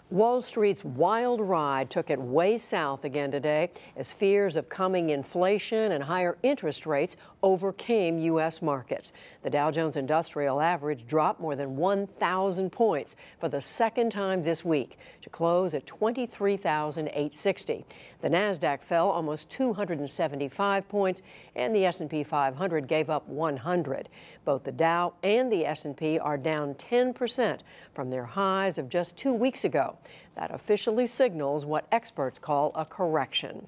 Wall Street's wild ride took it way south again today as fears of coming inflation and higher interest rates overcame U.S. markets. The Dow Jones Industrial Average dropped more than 1,000 points for the second time this week to close at 23,860. The Nasdaq fell almost 275 points and the S&P 500 gave up 100. Both the Dow and the S&P are down 10% from their highs of just 2 weeks ago. That officially signals what experts call a correction.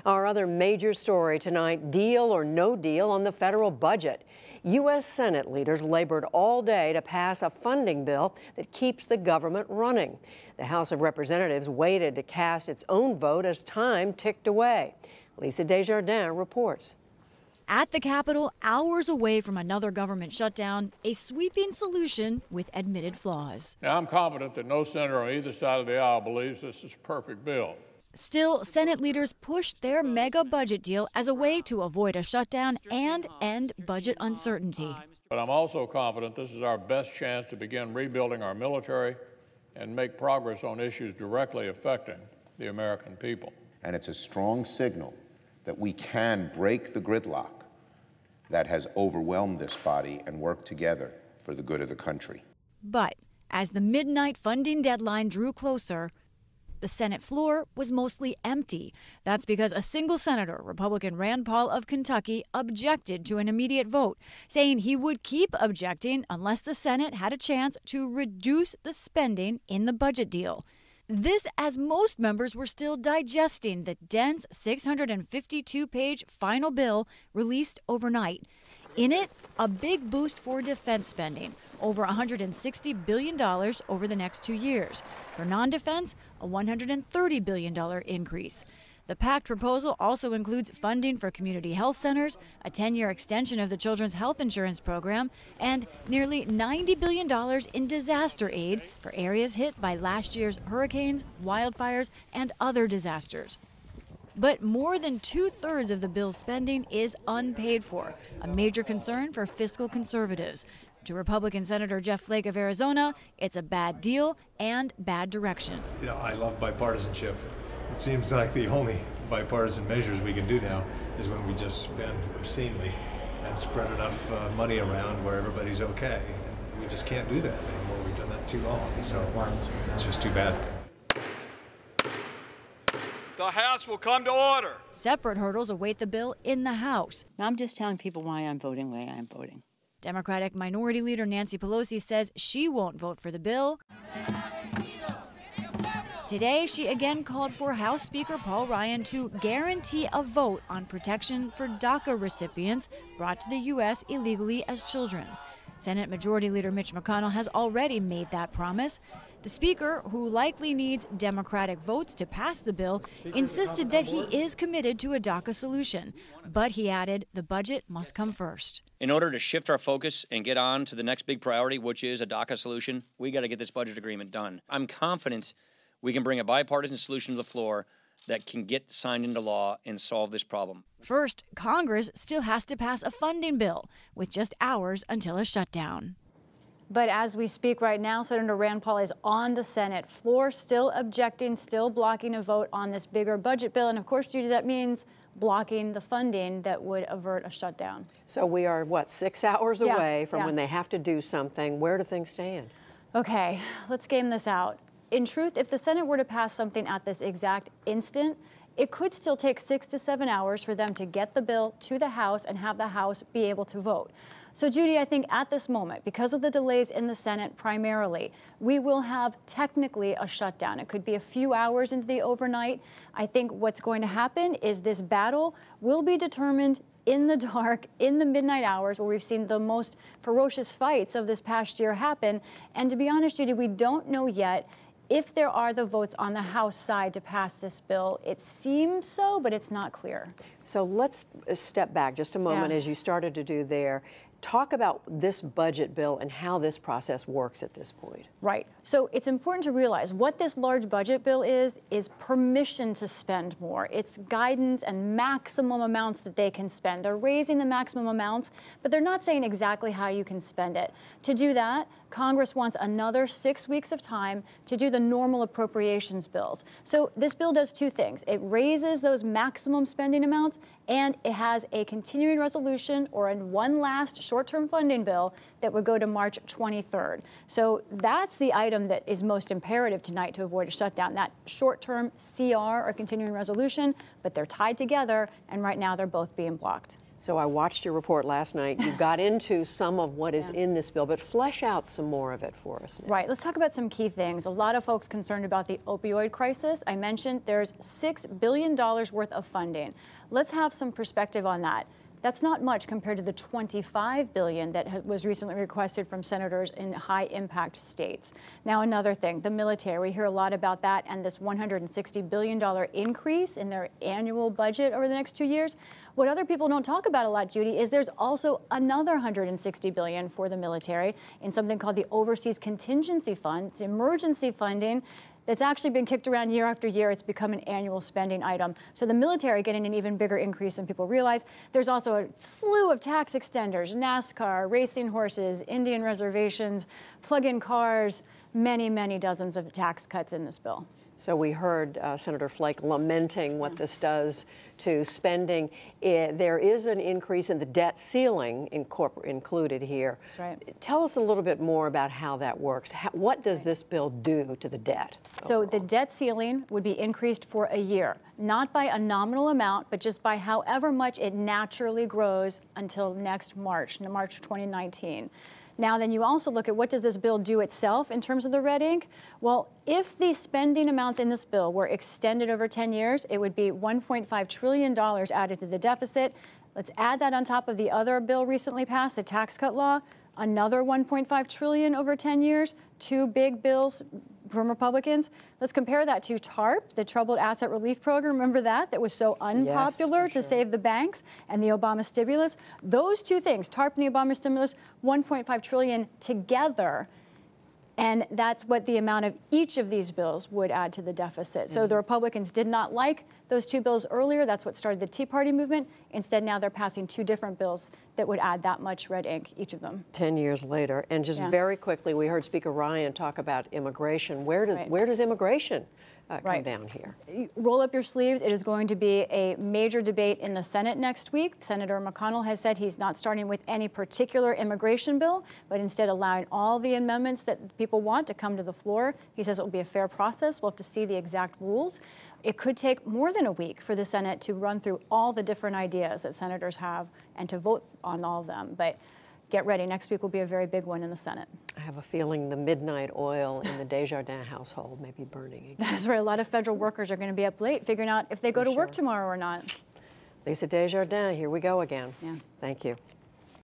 Our other major story tonight, deal or no deal on the federal budget. U.S. Senate leaders labored all day to pass a funding bill that keeps the government running. The House of Representatives waited to cast its own vote as time ticked away. Lisa Desjardins reports. At the Capitol, hours away from another government shutdown, a sweeping solution with admitted flaws. Now, I'm confident that no senator on either side of the aisle believes this is a perfect bill. Still, Senate leaders pushed their mega budget deal as a way to avoid a shutdown and end budget uncertainty. But I'm also confident this is our best chance to begin rebuilding our military and make progress on issues directly affecting the American people. And it's a strong signal that we can break the gridlock that has overwhelmed this body and work together for the good of the country. But as the midnight funding deadline drew closer, the Senate floor was mostly empty. That's because a single senator, Republican Rand Paul of Kentucky, objected to an immediate vote, saying he would keep objecting unless the Senate had a chance to reduce the spending in the budget deal. This as most members were still digesting the dense 652-page final bill released overnight. In it, a big boost for defense spending, over $160 billion over the next 2 years. For non-defense, a $130 billion increase. The packed proposal also includes funding for community health centers, a 10-year extension of the Children's Health Insurance Program, and nearly $90 billion in disaster aid for areas hit by last year's hurricanes, wildfires, and other disasters. But more than 2/3 of the bill's spending is unpaid for, a major concern for fiscal conservatives. To Republican Senator Jeff Flake of Arizona, it's a bad deal and bad direction. You know, I love bipartisanship. It seems like the only bipartisan measures we can do now is when we just spend obscenely and spread enough money around where everybody's okay. And we just can't do that anymore. We've done that too long, so it's just too bad. The House will come to order. Separate hurdles await the bill in the House. I'm just telling people why I'm voting the way I'm voting. Democratic Minority Leader Nancy Pelosi says she won't vote for the bill. Today, she again called for House Speaker Paul Ryan to guarantee a vote on protection for DACA recipients brought to the U.S. illegally as children. Senate Majority Leader Mitch McConnell has already made that promise. The Speaker, who likely needs Democratic votes to pass the bill, insisted that he is committed to a DACA solution. But he added the budget must come first. In order to shift our focus and get on to the next big priority, which is a DACA solution, we got to get this budget agreement done. I'm confident we can bring a bipartisan solution to the floor that can get signed into law and solve this problem. First, Congress still has to pass a funding bill, with just hours until a shutdown. But as we speak right now, Senator Rand Paul is on the Senate floor, still objecting, still blocking a vote on this bigger budget bill. And of course, Judy, that means blocking the funding that would avert a shutdown. So we are, what, 6 hours away from when they have to do something. Where do things stand? Okay, let's game this out. In truth, if the Senate were to pass something at this exact instant, it could still take 6 to 7 hours for them to get the bill to the House and have the House be able to vote. So, Judy, I think at this moment, because of the delays in the Senate primarily, we will have technically a shutdown. It could be a few hours into the overnight. I think what's going to happen is this battle will be determined in the dark, in the midnight hours, where we've seen the most ferocious fights of this past year happen. And to be honest, Judy, we don't know yet if there are the votes on the House side to pass this bill. It seems so, but it's not clear. So let's step back just a moment, as you started to do there. Talk about this budget bill and how this process works at this point. Right. So it's important to realize what this large budget bill is permission to spend more. It's guidance and maximum amounts that they can spend. They're raising the maximum amounts, but they're not saying exactly how you can spend it. To do that, Congress wants another 6 weeks of time to do the normal appropriations bills. So this bill does two things. It raises those maximum spending amounts, and it has a continuing resolution or one last short-term funding bill that would go to March 23rd. So that's the item that is most imperative tonight to avoid a shutdown, that short-term CR or continuing resolution, but they're tied together, and right now they're both being blocked. So I watched your report last night. You got into some of what is in this bill, but flesh out some more of it for us now. Right. Let's talk about some key things. A lot of folks concerned about the opioid crisis. I mentioned there's $6 billion worth of funding. Let's have some perspective on that. That's not much compared to the $25 billion that was recently requested from senators in high-impact states. Now, another thing, the military. We hear a lot about that and this $160 billion increase in their annual budget over the next 2 years. What other people don't talk about a lot, Judy, is there's also another $160 billion for the military in something called the Overseas Contingency Fund. It's emergency funding that's actually been kicked around year after year. It's become an annual spending item. So the military getting an even bigger increase than people realize. There's also a slew of tax extenders, NASCAR, racing horses, Indian reservations, plug-in cars, many, many dozens of tax cuts in this bill. So we heard Senator Flake lamenting what this does to spending. There is an increase in the debt ceiling included here. That's right. Tell us a little bit more about how that works. What does this bill do to the debt? So the debt ceiling would be increased for a year, not by a nominal amount, but just by however much it naturally grows until next March 2019. Now, then you also look at what does this bill do itself in terms of the red ink? Well, if the spending amounts in this bill were extended over 10 years, it would be $1.5 trillion added to the deficit. Let's add that on top of the other bill recently passed, the tax cut law, another $1.5 trillion over 10 years, two big bills from Republicans. Let's compare that to TARP, the Troubled Asset Relief Program. Remember that was so unpopular to save the banks, and the Obama stimulus. Those two things, TARP and the Obama stimulus, $1.5 trillion together. And that's what the amount of each of these bills would add to the deficit. So the Republicans did not like those two bills earlier. That's what started the Tea Party movement. Instead, now they're passing two different bills that would add that much red ink, each of them. 10 years later. And just very quickly, we heard Speaker Ryan talk about immigration. Where does immigration come down here? Roll up your sleeves. It is going to be a major debate in the Senate next week. Senator McConnell has said he's not starting with any particular immigration bill, but instead allowing all the amendments that people want to come to the floor. He says it will be a fair process. We'll have to see the exact rules. It could take more than a week for the Senate to run through all the different ideas that senators have and to vote on all of them. But get ready. Next week will be a very big one in the Senate. I have a feeling the midnight oil in the Desjardins household may be burning again. That's right. A lot of federal workers are going to be up late figuring out if they go to work tomorrow or not. Lisa Desjardins, here we go again. Yeah. Thank you.